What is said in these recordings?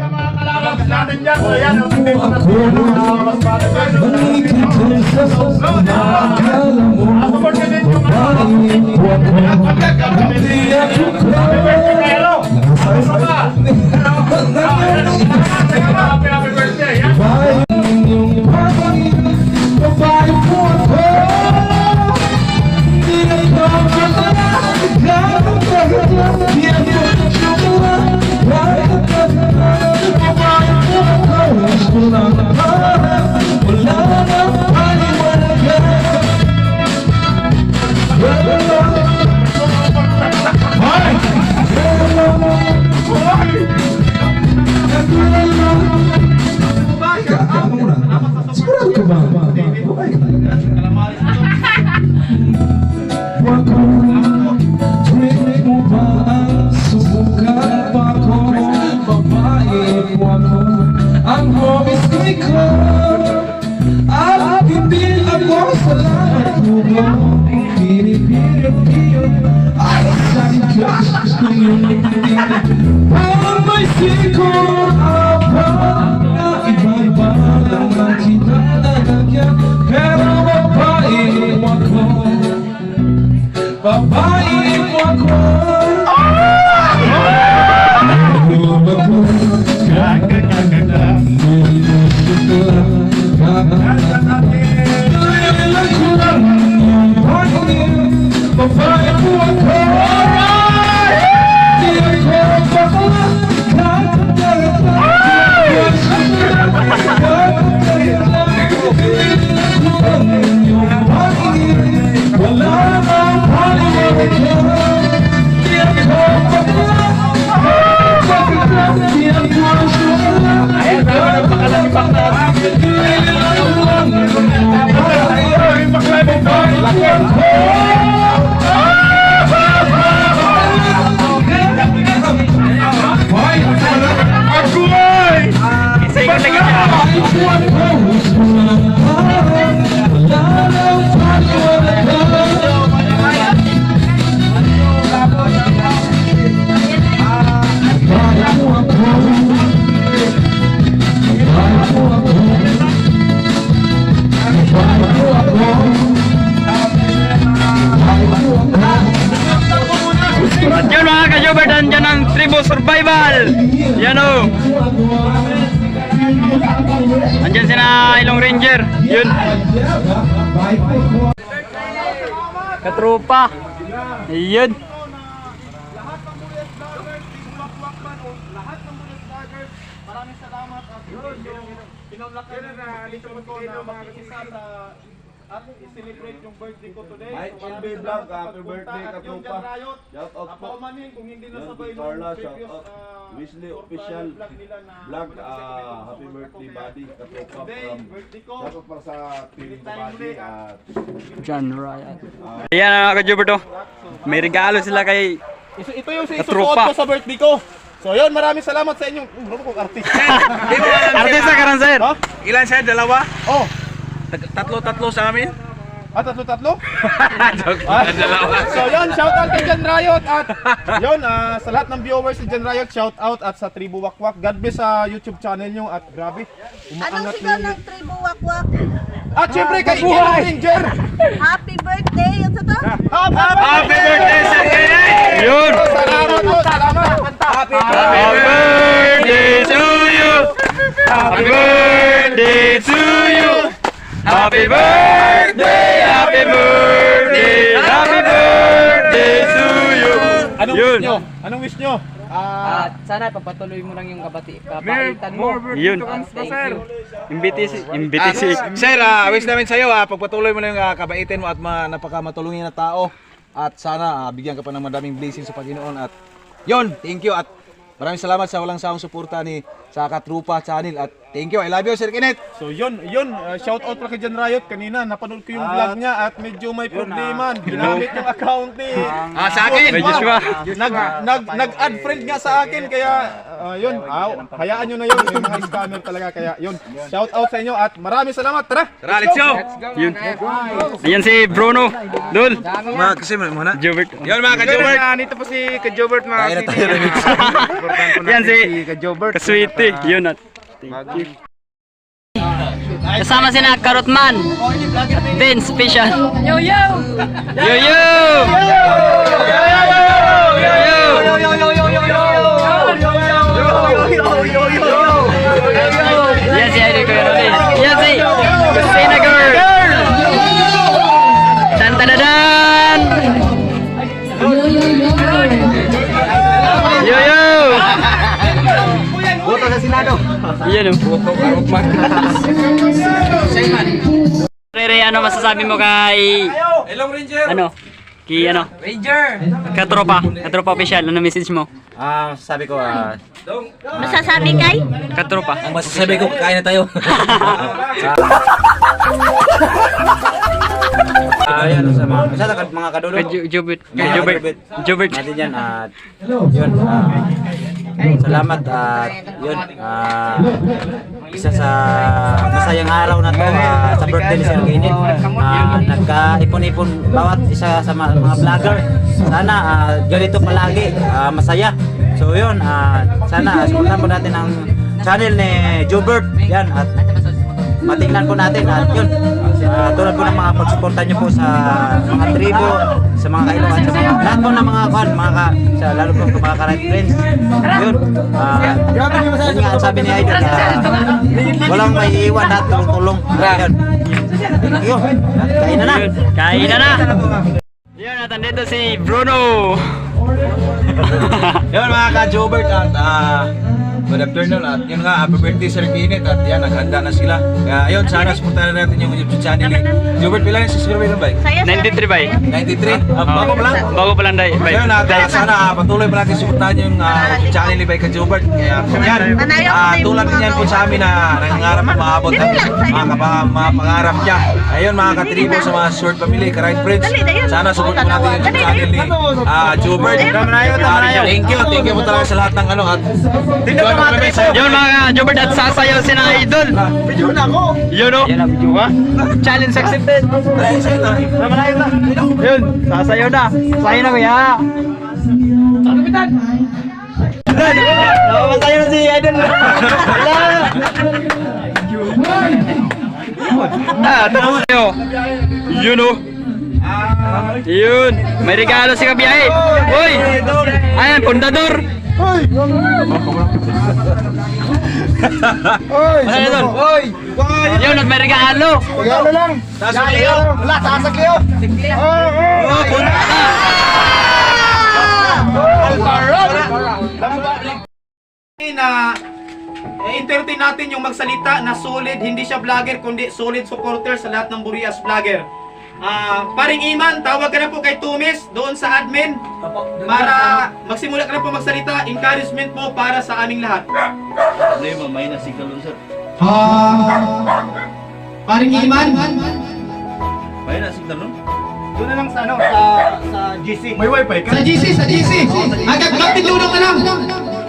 mga kalabas natin dyan. So yan, ang hindi ko na mas bata. Support ka din yung happy birthday. Ang hobbies ko ikaw at hindi ako salamat mo. Pili-pili-pili ay sabigas kung yung hindi parang may siko apa na iba-iba lang nakita na nagyan. Pero babae mo ako, babae mo ako. Yun mga ka-Jobert, andyan ang Tribo Survival. Yan o. Andyan sina Ilong Ranger. Yun. Katropa. Yun. Maraming salamat at pinunlakan na dito ko na makikisa sa at i-celebrate yung birthday ko today. Mike LB Vlog, happy birthday Katropa. Shout out po. Kung hindi nasabay Carla, nung shout previous out. Wesley official vlog, happy birthday buddy Katropa from birthday ko. shout out para sa team buddy at John Ryan. Ayan mga ka-Jobert o. May regalo sila kay Ito yung isusuot Katropa. ko sa birthday ko. So yun, maraming salamat sa inyong artista. artista ka rin sir. Ha? Ilan siya? Dalawa? Oh, Tatlo sa amin? tatlo? So yun, shout out kay Jan Riot at yun, sa lahat ng viewers si Jan Riot, shout out at sa Tribu Wakwak. God bless sa YouTube channel nyo at grabe, Anong umaangat sigaw ni... ng Tribu Wakwak? At syempre kay Ilong Ranger! Happy birthday! Yun sa to? Happy birthday, Sir Kenneth! Yun. Salamat po, salamat! Happy birthday to you. Happy birthday to you. Happy birthday, happy birthday, happy birthday to you. Anong Yun. wish nyo? Anong wish nyo? At sana pagpatuloy mo lang yung kabaitan mo. Yun. Thank you. Imbitisi. Sir, wish namin sa'yo, pagpatuloy mo lang yung kabaitin mo at napakamatulungin na tao. At sana bigyan ka pa ng madaming blessings sa Panginoon. At yun, thank you at maraming salamat sa walang sawang suporta ni sa Katropa Channel. At thank you, I love you Sir Kenneth. So yun, shout out pa kay Jan Riot. Kanina napanood ko yung vlog niya at medyo may problema. Ginamit yung account ni Sa akin. May Joshua. Nag-add friend nga sa akin kaya yun, hayaan nyo na yun. Yung mga scammer talaga kaya yun. Shout out sa inyo at maraming salamat. Tara! Tara, let's go! Yun. Ayan si Bruno. Dul. Kasi muna. Jobert. Yun mga ka-Jobert. Dito po si Kajobert mga Kaya na tayo remix. Yan si Kajobert. Kasweet. 50. Yun at. Thank you. Kasama si na Karotman. Ben special. Yo yo. Yo yo. Yes, yeah, ini girl. Yes, Christina girl. Dan dan dan. Yo yo. Boto sa Senado. Iyan ang boto Karotman. Rere, ano masasabi mo kay Hello Ranger. ano? Kay ano? Ranger. Katropa official, ano message mo? Sabi ko, Masasabi kay? Katropa. Ang masasabi ko, kakain na tayo. ayan sa mga kadulo. Jobert. Jobert natin yan at yun, salamat at yun, isa sa masayang araw na to sa birthday ni Sir Ginit. Nagkaipon-ipon bawat isa sa mga vlogger. Sana ganito palagi, masaya. So yun, sana suportahan po natin ang channel ni Jobert yan at matingnan po natin at yun, tulad po ng mga pagsuporta nyo po sa mga tribo, sa mga kailangan, sa mga lahat po ng mga lalo po mga ka-right friends. Yun, yun nga ang sabi ni Idol, walang may iwan at tulong-tulong. Yun, yun, kain na na. Kain na na. Yun, at andito si Bruno. Yun mga ka-Jobert at good afternoon at yun nga, happy birthday Sir Ginit at yan, naghanda na sila. Kaya ayun, sana supportahan natin yung YouTube channel ni Jobert. Pila yung subscriber nun ba? Saya, sir. 93 bay. 93? Bago pa lang? Bago pa lang day. Ayun at sana patuloy pa natin supportahan yung channel ni Bay ka-Jobert. Kaya yan, tulad din yan po sa amin na nangangarap na maabot ang mga pangarap niya. Ayun mga katribo sa mga short family, ka-right friends. Sana supportahan natin yung channel ni Jobert. Thank you po talaga sa lahat ng ano at Yun mga Jobert at sasayaw si na Idol. video na ako. Yun o. Yan ang video ka. Challenge accepted. Yun, sasayaw na. Sasayaw na kuya. Kapitan. Masayaw na si Idol. Tapos sa'yo. Yun o. Yun, may regalo si Kabiyahe. Uy! Ayan, pundador. Oy! Yun, at may regalo. Regalo lang. Sasakliyo. Wala, sasakliyo. Na entertain natin yung magsalita na solid, hindi siya vlogger kundi solid supporter sa lahat ng Burias vlogger. Paring Iman, tawag ka na po kay Tumis doon sa admin para magsimula ka na po magsalita. Encouragement po para sa aming lahat. Ano yung mamay na signal nun, sir? Paring Iman, May na signal nun? doon na lang sa ano, sa GC. May wifi ka? Sa GC. Kaptindodong na lang.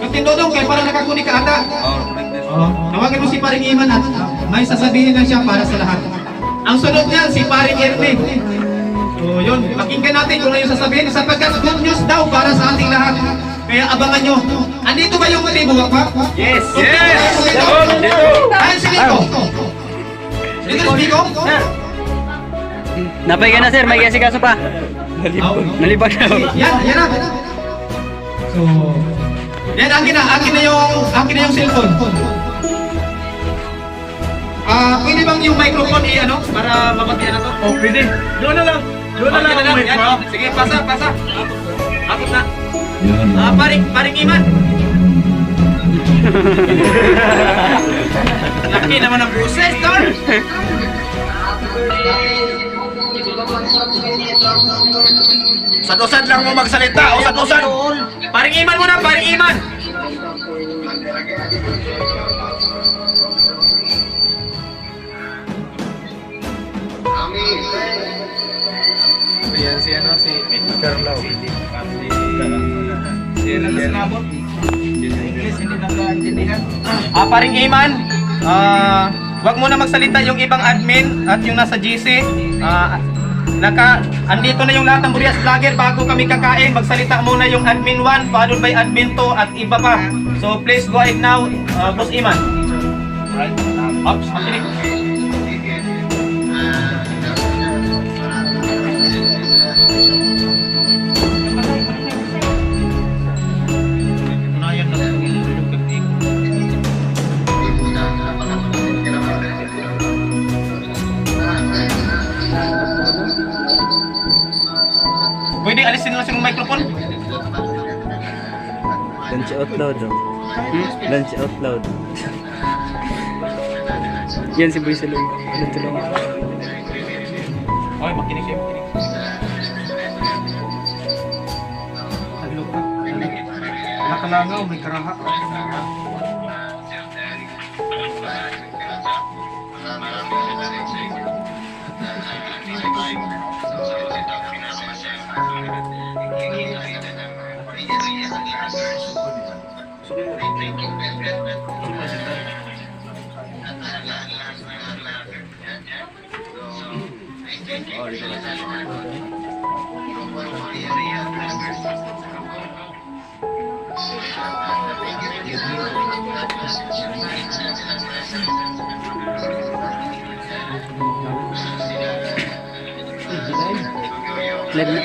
Kaptindodong kayo para nakakunik ka ata. Tawagan mo si Paring Iman at may sasabihin lang siya para sa lahat. Ang sunod niyan, si Paring Ernie. So yun, pakinggan natin kung ano yung sasabihin sapagkat good news daw para sa ating lahat. Kaya abangan nyo. Andito ba yung tribo pa? Yes! Ayun si Nico. Dito si Nico? Napay ka na sir, may kaso pa. Nalibag na. Yan na. So, yan, akin na yung cellphone. Pwede bang yung microphone i-ano para mabatian na to? Oh, pwede. Doon na lang. Ang mic, bro. Sige, pasa. Abot na. Paring Iman. Laki naman ang boses, Don. Sad-usad lang mo magsalita. Usad-usad. Paring Iman muna, Paring Iman. Yan si ano si Carlo. Paring Iman, wag mo na magsalita yung ibang admin at yung nasa GC. Andito na yung lahat ng Burias vlogger bago kami kakain. Magsalita muna yung admin 1, followed by admin 2 at iba pa. So please go ahead now, Boss Iman. Alright, Ops, makinig. Pwede alisin lang yung microphone. Lunch out loud. Lunch out loud. Yan si Boy Saloy. Ano tulong? Okay, makinig kayo, makinig. Halog ka. Nakalangaw, may karaha.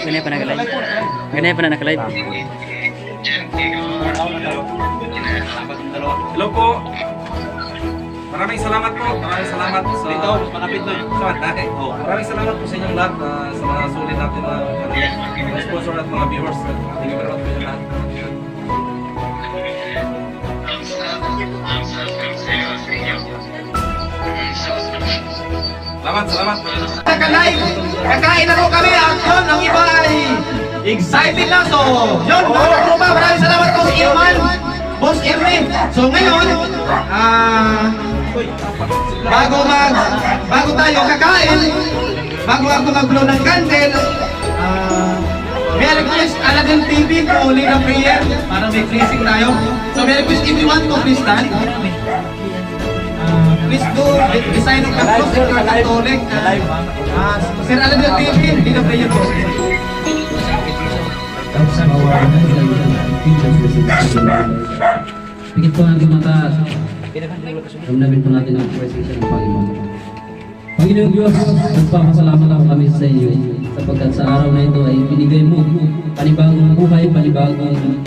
Ganyan pa naka-live. Ganyan pa na naka-live. Hello po. Maraming salamat po. Maraming salamat po sa... Dito, malapit doon. Maraming salamat po sa inyong lahat sa mga sulit natin na mga sponsor at mga viewers. Thank you very much po sa lahat. Salamat. Naka-live, kakain na po kami at yun, ang iba ay excited na. So, yun, mga tropa, maraming salamat po si Iman, Boss Ernie. So ngayon, bago tayo kakain, bago ako mag-blow ng candle, may request Aladdin TV po, Lina Prayer, para may blessing tayo. So may request, if you want to, please stand. Please do design of the cross if you're Catholic. Sir Aladdin TV, Lina Prayer po. Pikit po ang ating mata. Ramdamin po natin ang presensya ng Panginoon. Panginoon Diyos, nagpapasalamat ako kami sa iyo sapagkat sa araw na ito ay binigay mo panibagong buhay, panibagong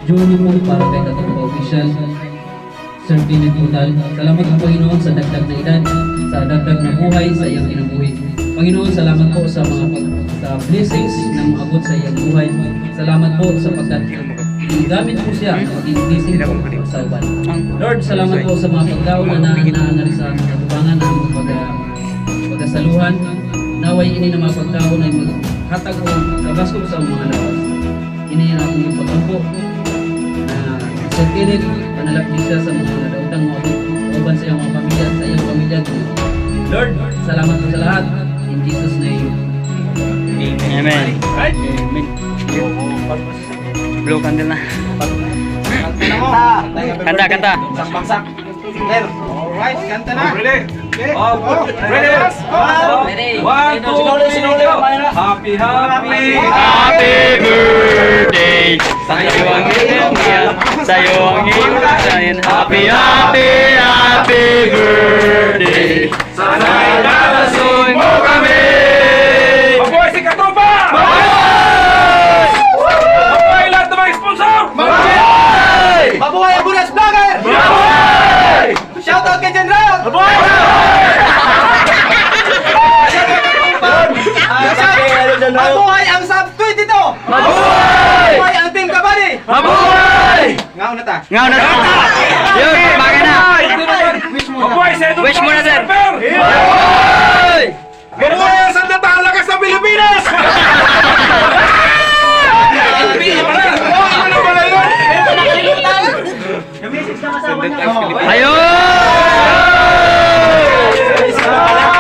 journey mo para kay Katong Official Sir Philip Udal. Salamat ang Panginoon sa dagdag na edad, sa dagdag na buhay sa iyang kinabuhi. Panginoon, salamat po sa mga sa blessings na maabot sa iyang buhay. Salamat po sapagkat gamit po siya maging blessing po sa uban. Lord, salamat po sa mga pagkaon na narisa sa katubangan ng pagkasaluhan. Naway ini na mga pagkaon ay maghatag o kabasko sa mga lawas. Ini ang akong ipagkampo na sa kilit, panalapin siya sa mga nadautang uban sa iyong mga pamilya, sa iyong pamilya. Lord, salamat po sa lahat. In Jesus' name. Amen. Amen. Blow candle na. Kanta. Alright, kanta na. Ready? Ready? One, two, three, happy, happy. Happy birthday sa'yo ang iyong sa'yo ang iyong happy birthday. Sana'y nalasun mo kami. Mabuhay si Katropa! Mabuhay lahat ng mga sponsor! Mabuhay ang Bunas Vlogger! Shoutout kay General! Mabuhay ang Sub 22! Mabuhay ang Team Kabady! Mabuhay! Ngaw na ta! Ngaw na ta! Yun, bagay na! Mabuhay si Edwin Wish mo na, sir! Mabuhay ang sandatang lakas ng Pilipinas! Ano ba na yun? Ayun!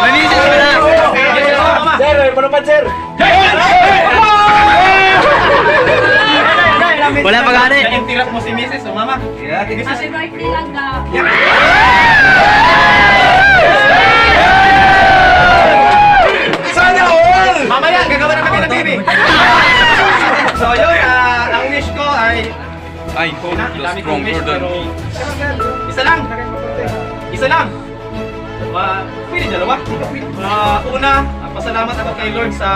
May misis mo na! Wala pa gani! Yung tirap mo si Mrs. o Mama? Happy birthday lang daw. Sana all! Mamaya, gagawa na kami ng TV! So yun, ang wish ko ay... Ay, English, pero isa lang. Isa lang. Pwede dalawa. Una, pasalamat ako kay Lord sa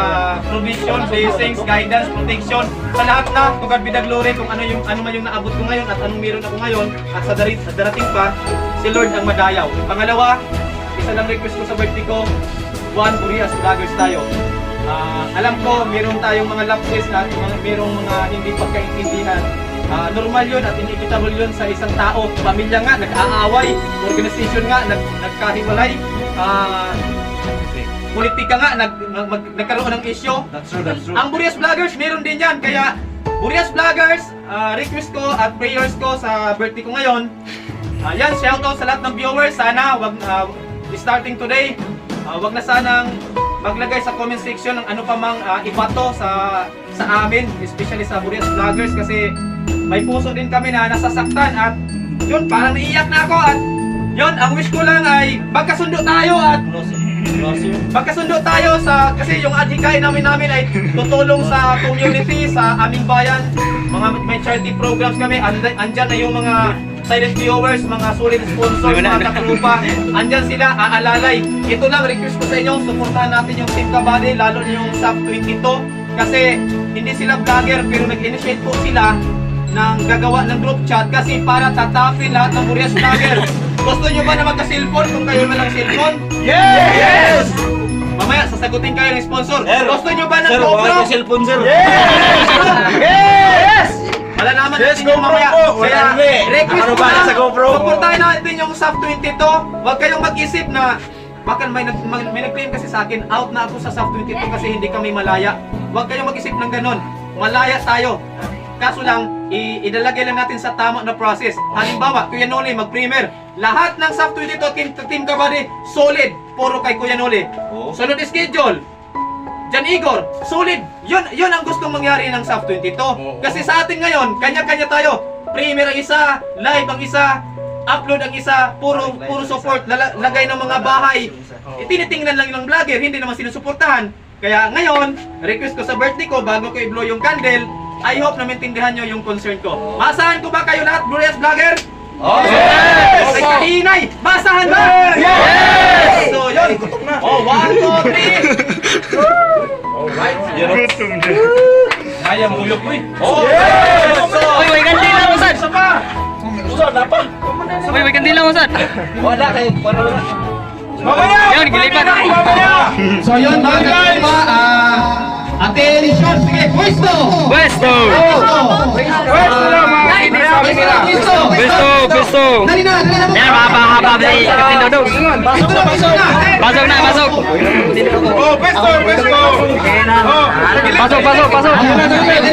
provision, blessings, guidance, protection sa lahat na to God be the glory kung ano man yung naabot ko ngayon at anong meron ako ngayon at sa darating pa si Lord ang madayaw. Pangalawa, isa lang request ko sa birthday ko, Juan Burias Vloggers tayo. Alam ko meron tayong mga lapses na merong mga hindi pagkaintindihan. Normal yun at inevitable yun sa isang tao. Pamilya nga, nag-aaway. Organization nga, nagkahiwalay. Politika nga, nagkaroon ng issue. That's true. Ang Burias Vloggers, meron din yan. Kaya, Burias Vloggers, request ko at prayers ko sa birthday ko ngayon. Yan, shoutout sa lahat ng viewers. Sana, starting today, wag na sanang maglagay sa comment section ng ano pa mang ibato sa amin, especially sa Burias Vloggers kasi may puso din kami na nasasaktan at yun, parang naiiyak na ako at yun, ang wish ko lang ay magkasundo tayo at magkasundo tayo sa kasi yung adhikain namin ay tutulong sa community, sa aming bayan, mga may charity programs kami, andyan na yung mga silent viewers, mga solid sponsors, mga katrupa, andyan sila, aalalay. Ito lang, request ko sa inyo, supportahan natin yung Team Kabady, lalo na yung SAP 22 kasi hindi sila vlogger pero nag-initiate po sila ng gagawa ng group chat kasi para tatapin lahat ng Burias Vlogger. Gusto nyo ba na magka-cellphone kung kayo walang cellphone? Yes! Mamaya, sasagutin kayo ng sponsor. Gusto nyo ba ng GoPro? cellphone, sir. Yes! Malalaman natin yung mamaya. Kaya, request ko lang, sa GoPro? supportahan natin yung SAP 22. Huwag kayong mag-isip na baka may nag-claim kasi sa akin, out na ako sa SAP 22 kasi hindi kami malaya. Huwag kayong mag-isip ng ganun. Malaya tayo. Kaso lang, idalagay lang natin sa tama na process. Halimbawa, Kuya Noli mag-premier. Lahat ng SAP 22 Team Kabady, solid. Puro kay Kuya Noli. Sunod schedule. Jan Igor, solid. Yun ang gustong mangyari ng SAP 22. Kasi sa atin ngayon, kanya-kanya tayo. Premier ang isa, live ang isa, upload ang isa, puro support, lagay ng mga bahay. Tinitingnan lang ng vlogger, hindi naman sinusuportahan. Kaya ngayon, request ko sa birthday ko, bago ko i-blow yung candle, I hope na maintindihan nyo yung concern ko. Masahan ko ba kayo lahat, Burias Vlogger? Yes! Ay kahinay! Masahan ba? Yes! So yun. 1, 2, 3. Alright. Kaya mo yun, uy. Yes! So, Uy, may kandila mo, Sad! isa pa. Uy, may kandila mo, Sad! Wala kayo. Yun, gilipan! So yun, mga kapwa, attention, sige, pwesto! Pwesto! Pwesto! Dali na mo! Yan, mahaba-haba ba si Captain Dodo? Pasok na! Pasok na, pasok! Pasok!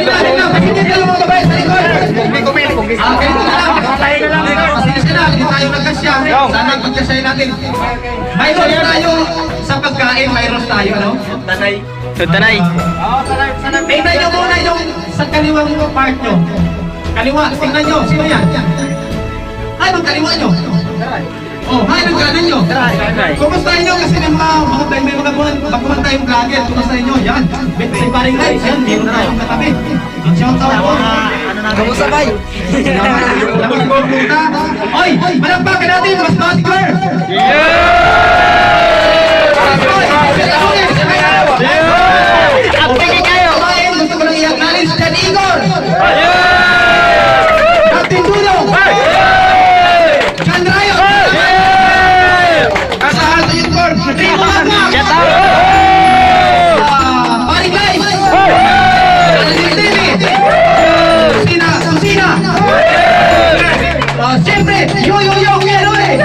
Dali na, makinig ka lang mga babae sa likod! Ganito na lang! Pasensya na, hindi tayo nagkasya. Sana magkasyahin natin. Mayroon tayo sa pagkain, mayroon tayo, ano? Tanay! Tingnan nyo muna yung sa kaliwang part nyo. Kaliwa, tingnan nyo, sino yan? Ay, bang kaliwa nyo? Oh, ay, bang kanan nyo? Kumustahin nyo kasi may mga baguhan tayong vlogger. Kumustahin nyo? Yan. Si Paring Lights, yan. Meron tayong katabi. Shout out po. Kamusta bay? Laman po punta. Oy, malakpakan natin, mas Batler! Acting kayo! Gusto ko lang i-acknowledge Jan Igor! Captain Dudong! Jan Rayo! Kasahan sa Youth Trimo Magma! Shout out! Paring Lights! Alasin TV! Susina! Siyempre, Yo! Kuya Noli!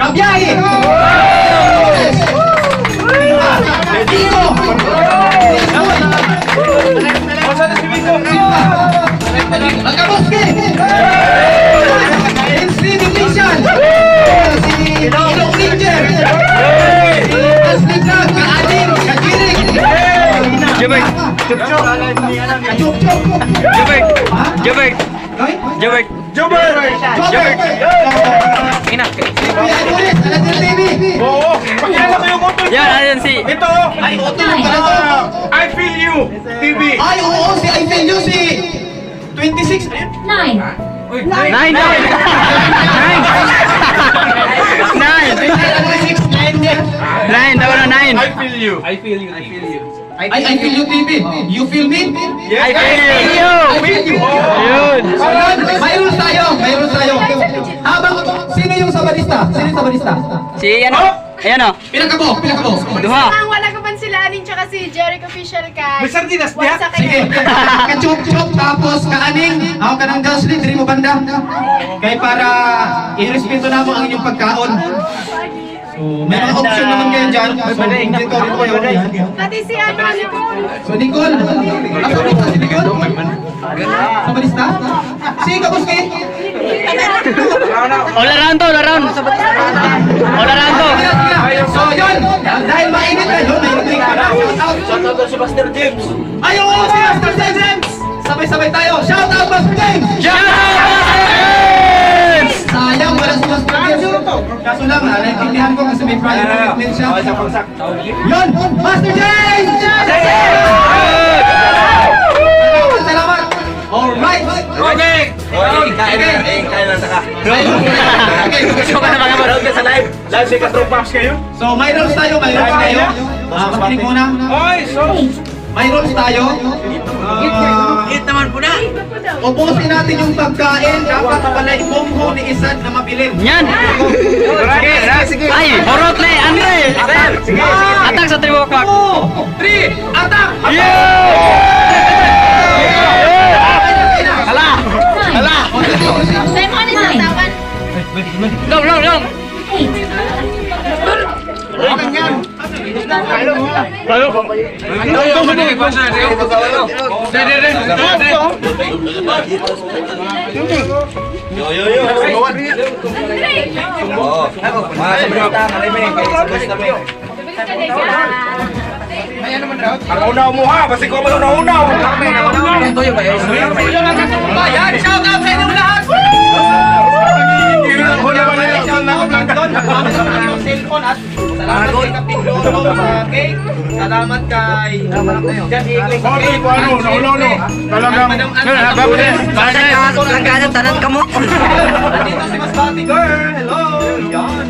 Kabiyahe! Dito! Magkaboske! Inslee Division! Si Ilong Ranger! Si Asli Vlog! Ka-Ading! Ka-Kiring! Jubert! Ka-Chuk-Chuk! Jubert! Jubert! Jobert! Ina! Kuya Adonis! Alasin TV! Pakilala ko yung motor. Yan, ayan si... Ito. Ay, Otto! Pala to! I feel you. TV. Ay, oo! Si I Feel You! Si 26. Nine. Nine. Nine. 26, 9 yan. Nine. Daw na nine. I feel you TV. You feel me? I feel you. I feel you. Yun. So yun, may rules tayo. Habang, sino yung sabarista? Si ano? Ayan o. Pinakabo. Duha. Ang wala ka pansilanin tsaka si Jeric Official ka. May sardinas Sige, kachok-chok, tapos kaaning, ako ka ng Jocelyn, diri mo banda. Kaya para i-respeto na mo ang inyong pagkaon. So, may mga option naman kayo dyan. So, dito kayo. Pati si ano, Nicole. So, Nicole. Ako rin si Nicole. Sabarista? Si Kapos kayo. All around to. So, yun. Dahil mainit na yun, may drink pa na. Shout out si Master James. Ayaw ko si Master James. Sabay-sabay tayo. Shout out Master James. Sayang, wala si Master James. Kaso lang, naiintindihan ko kasi may prior commitment siya. Yun, Master James! Salamat! Alright! Okay. So, may rules tayo. Makinig muna. May rules tayo. Ubusin natin yung pagkain. Dapat pala ibongho ni Isan na mabilin. Yan. Sige. Ay, horot le, Andre. Sige. Atak sa 3 o'clock. 3, atak! Hala. Sa'yo mo ka nisasawan. Long. Ang unaw-muha, basi ko man unaw-unaw. Bayan, shout out sa inyong lahat! Cellphone at salamat kay Kapiteng Lolo sa cake. Salamat kay Madam Nandito si Mas Bati Girl. Hello. Yan.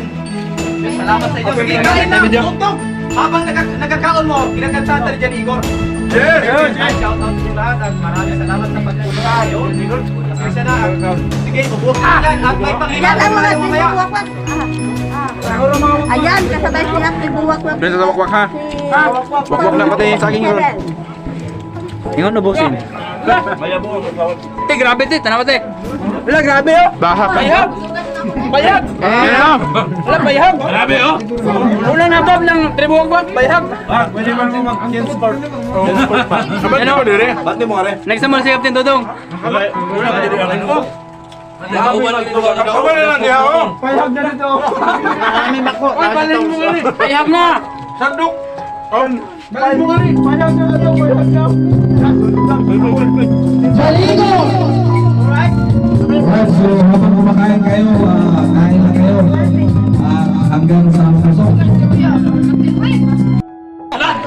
Salamat sa inyo. Sige, kain na. Tugtog. Habang nagkakaon mo, kinakanta tayo dyan, Igor. Yes! Shout out sa inyo lahat at maraming salamat sa pagpunta. Yun, Igor. Kasi na. Sige, ubukan yan. At may pangilan. Mamaya. Ayan, kasabay sila nagbuwak-wak. Dito sa wakwak ha. Wakwak na pati yung saging yun. Ingon na bosin. Grabe te, tanaw te. Wala grabe oh. Baha ka. Bayag. Wala bayag. Grabe oh. Wala na bab ng tribuwag ba? Bayag. Pwede ba mo mag-kin sport? Sport pa. Sabat mo dire. Ba't di mo kare? Next naman si Captain Dodong. Kabal na lang diha oh. Bayag na. Sandok. Alright, so habang kumakain kayo, kain na kayo. Hanggang sa pasok.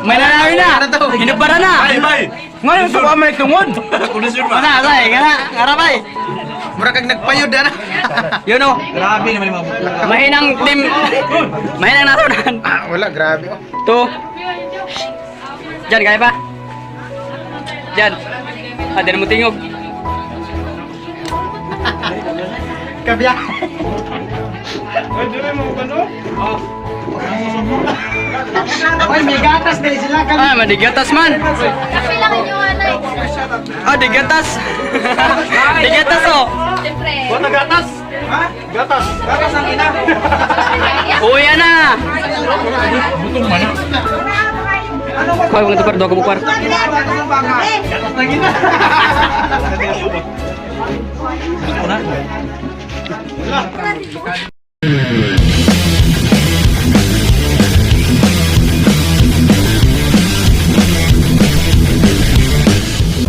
May nanawin na. Hinubara na. Ngayon sa kamay tungod. Mana, say, ngarapay. Mura kang nagpayod na. Yun o. Grabe naman yung mga mahinang team. Mahinang nasunan. Wala, grabe. To. Diyan, kaya pa? Diyan. Di na mo tingog. Kabiyak. Ay, may gatas din sila. Ah, madigatas man. Kape lang inyo, anay. Ah, digatas. Digatas oh. Siyempre. Bota gatas. Ha? Gatas. Gatas ang ina. Uwi na. Kuha mo ito para doon ka bukwar. Gatas ang baka. Gatas ng ina. Wala.